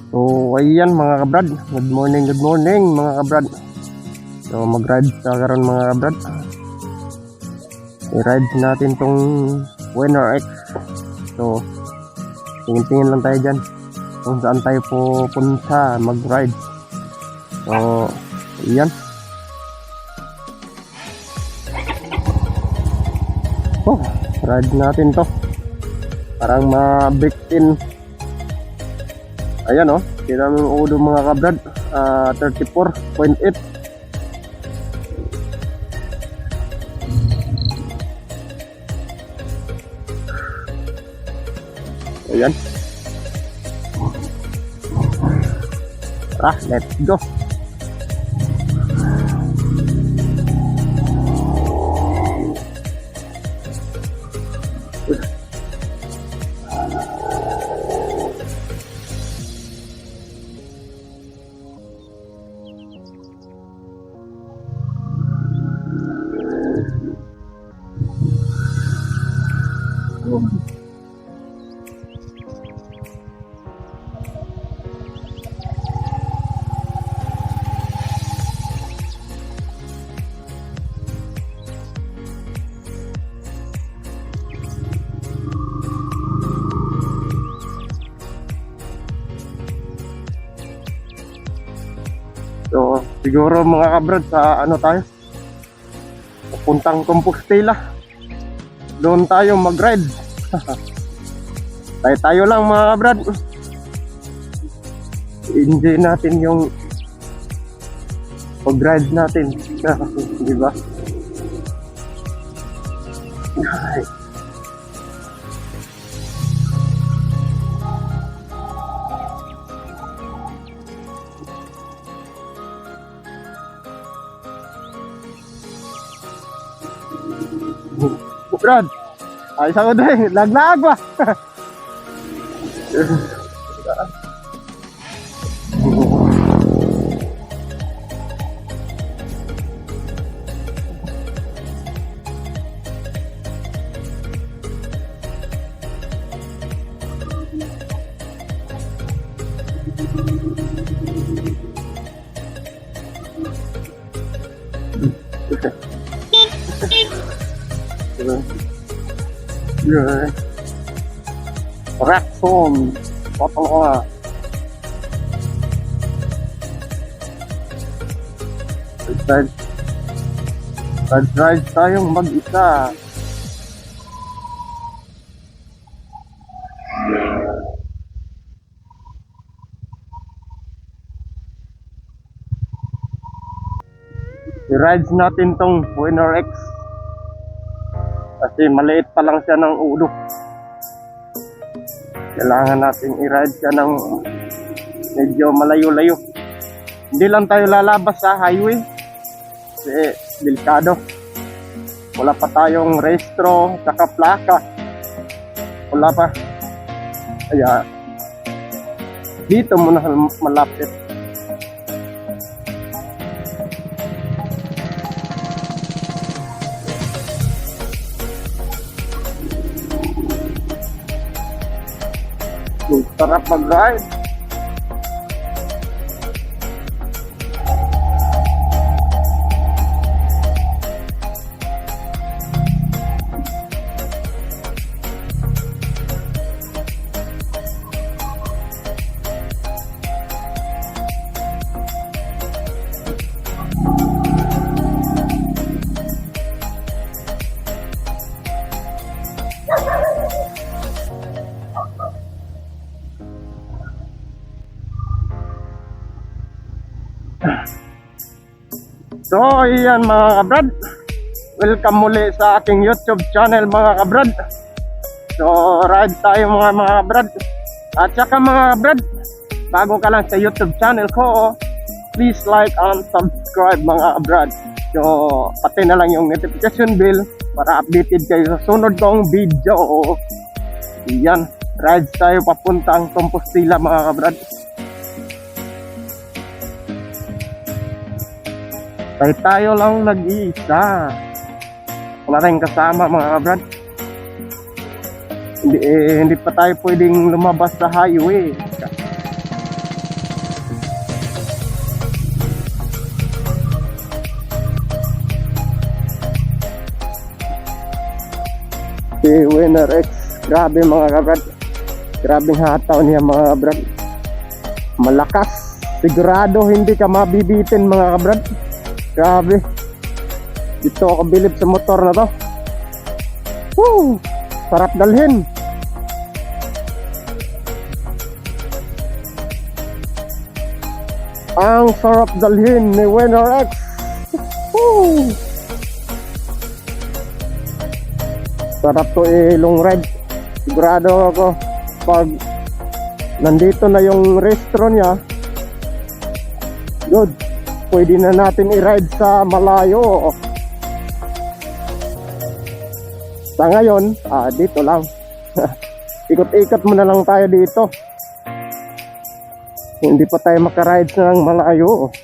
So ayan mga kabrad, good morning mga kabrad. So mag-ride sa karon mga kabrad. I-ride natin tong Winner X. So tingin-tingin lang tayo dyan kung saan tayo pupunta mag-ride. So ayan. Oh, ride natin to. Parang ma-break-in. Ayan oh, kita mo yung udo mga kabrad, 34.8. Ayan. Let's go. So siguro mga kabrad sa ano tayo, pupuntang Compostela. Doon tayo mag-ride. Tayo lang mga kabrad. Enjoy natin yung pag-ride natin. Di ba? Brad, ay sa ko din, laglag ba? Yeah. Rexon, botol ko nga. Ride tayong mag-isa. I-rides natin tong Winner X. Kasi maliit pa lang siya ng ulo. Kailangan natin i-ride siya ng medyo malayo-layo. Hindi lang tayo lalabas sa highway kasi delikado. Wala pa tayong rehistro saka plaka. Wala pa. Kaya dito muna malapit. Sarap mag-ride. So ayan mga kabrad, welcome muli sa aking YouTube channel mga kabrad. So ride tayo mga kabrad. At saka mga kabrad, bago ka lang sa YouTube channel ko, please like and subscribe mga kabrad. So pati na lang yung notification bell para updated kayo sa sunod kong video. Ayan, ride tayo papuntang Compostela mga kabrad. Tayo lang nag-iisa. Wala tayong kasama mga kabrad. Hindi pa tayo pwedeng lumabas sa highway. Si Winner X. Grabe mga kabrad. Grabing hataw niya mga kabrad. Malakas. Sigurado hindi ka mabibitin mga kabrad. Grabe. Dito ako bilib sa motor na to. Woo! Sarap dalhin. Ang sarap dalhin ni Winner X. Woo! Sarap to long ride. Sigurado ako pag nandito na yung restaurant niya, good, pwede na natin i-ride sa malayo. Sa ngayon, dito lang. Ikot-ikot muna lang tayo dito. Hindi pa tayo makaride ng malayo.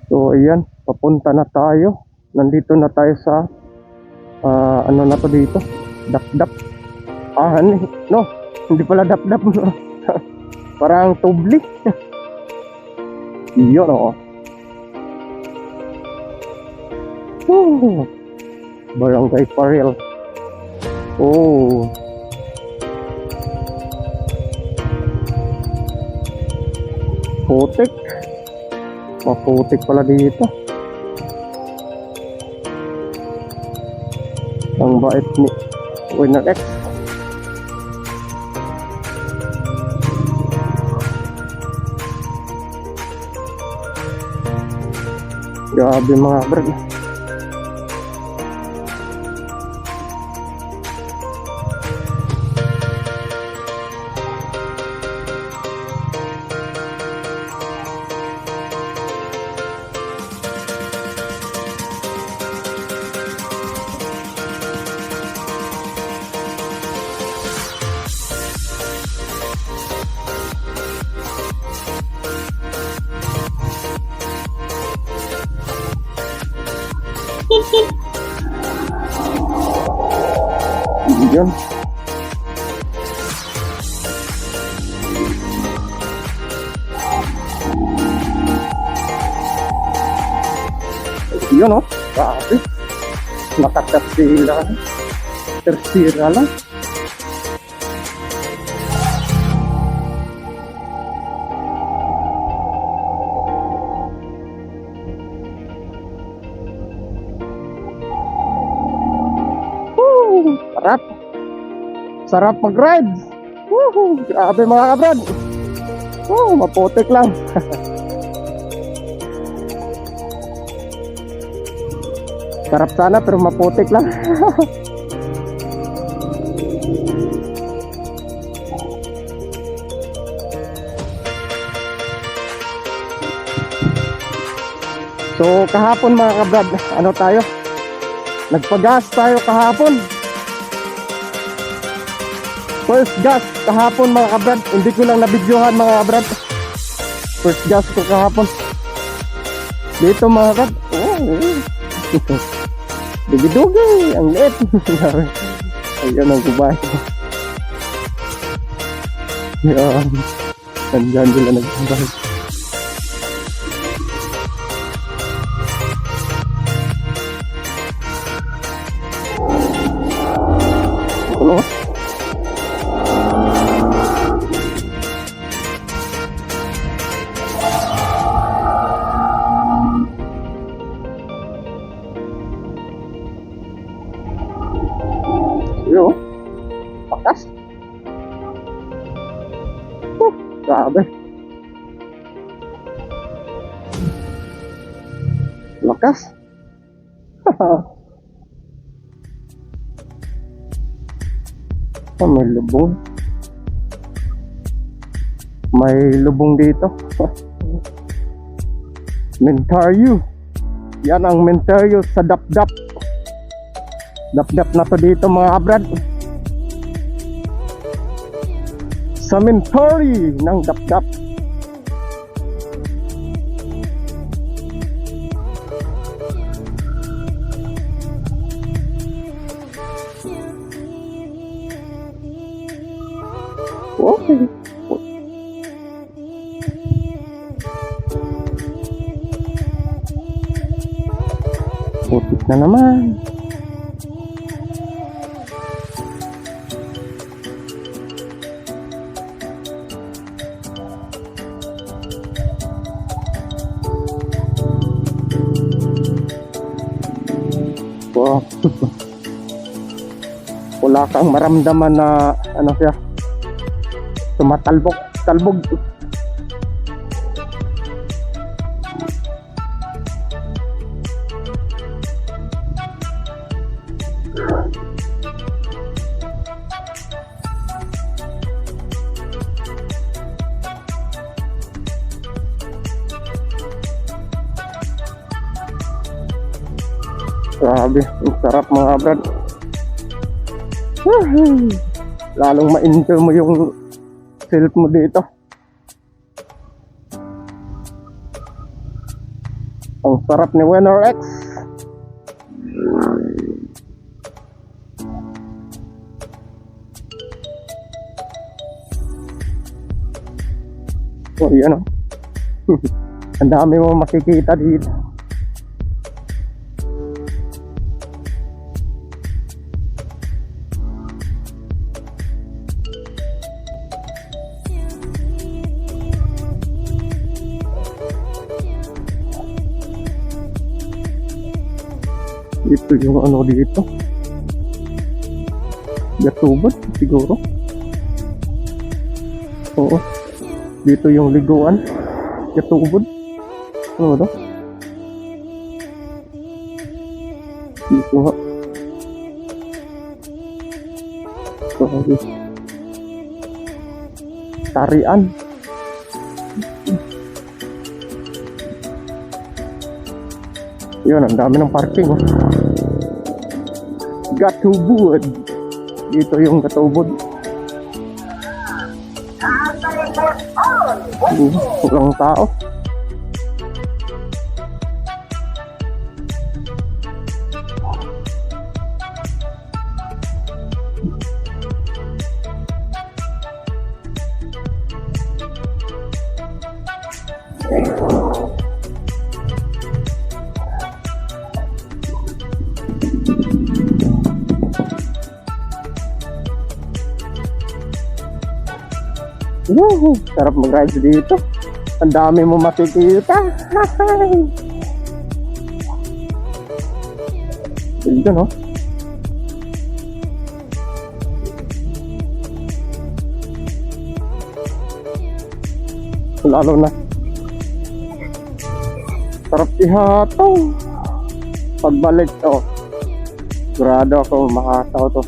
So ayan, papunta na tayo. Nandito na tayo sa ano na to dito? Dap-dap. No, hindi pala dap-dap. Parang tubli. Yun o. Barangay Parel. Oh. Putik. Maputik pala dito. Ang bait ni Winner X. Grabe mga brad. Yun. Yun o. Grabe. Nakatatsila. Tersira lang. Sarap. Sarap mag-ride. Woohoo! Grabe mga kabrad. Maputik lang. Sarap sana pero maputik lang. So kahapon mga kabrad, ano tayo? Nagpagas tayo kahapon. First gas kahapon mga kabrad. Hindi ko lang nabidyohan mga kabrad. First gas ko kahapon. Dito mga kabrad. Dugi-dugi. Ang liit. Ayan ang kubay ko. Yan. Nandyan nila nagbabay. Ano? Yo, pakas. Grabe. Lakas. May lubong. May lubong dito. Mentaryo. Yan ang mentaryo sa dap-dap. Dap-dap na to dito mga kabrad. Sa mentaryo ng dap-dap. Okay. na naman. Wow. Wala kang maramdaman na ano siya, tumatalbog, talbog. Grabe, ang sarap mga brad. Lalong ma-enjoy mo yung self mo dito. Ang sarap ni Winner X. Oh, yan o. Ang dami mo makikita dito. Ito yung ano dito, gatubod siguro. Oo, dito yung liguan, gatubod. Ano to? Dito nga. Sorry. Tarian. Yun, ang dami ng parking, oh. Gatubod. Dito yung gatubod. Walang tao. Woohoo! Sarap mag-ride dito. Ang dami mo makikita. Dito, no? Lalo na. Sarap ihataw. Pagbalik, oh. Grado ako makataw to.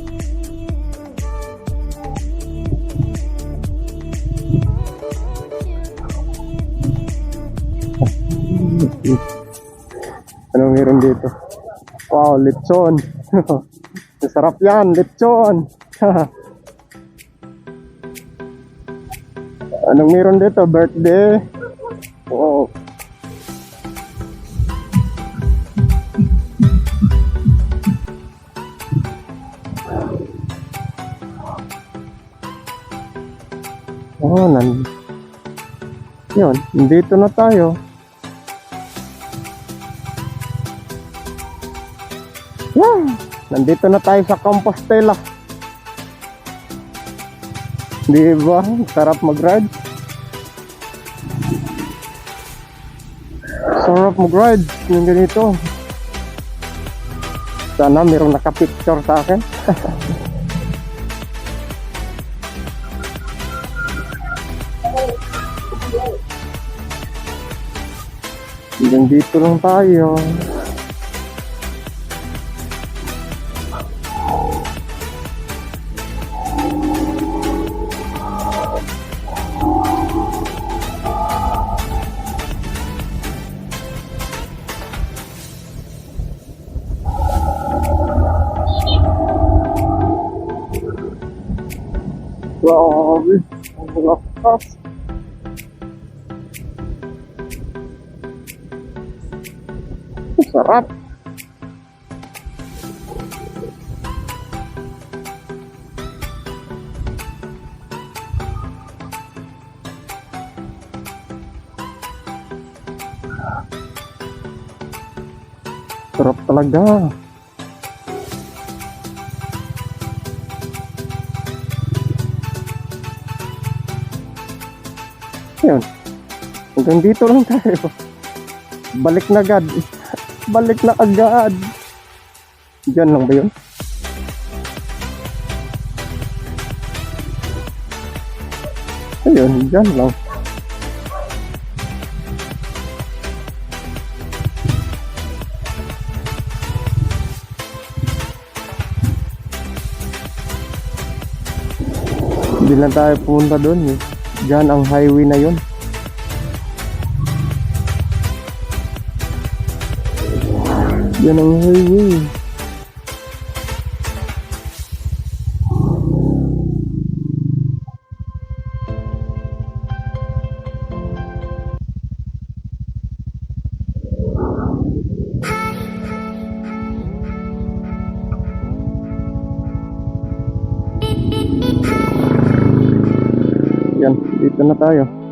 Anong meron dito? Wow, lechon. Masarap yan, lechon. Anong meron dito? Birthday. Wow. Oh, yun, nandito na tayo. Yeah, nandito na tayo sa Compostela. Di ba? Sarap mag-ride. Sarap mag-ride yung ganito. Sana mayroong nakapicture sa akin. Dito lang tayo. Grabe, ang lakas. Sarap. Sarap talaga. Yun. Hanggang dito lang tayo. Balik na agad. Balik na agad. Diyan lang ba yun? Ayun, diyan lang. Hindi lang tayo pumunta doon eh. Diyan ang highway na yun. Diyan ang highway. Yan, dito na tayo.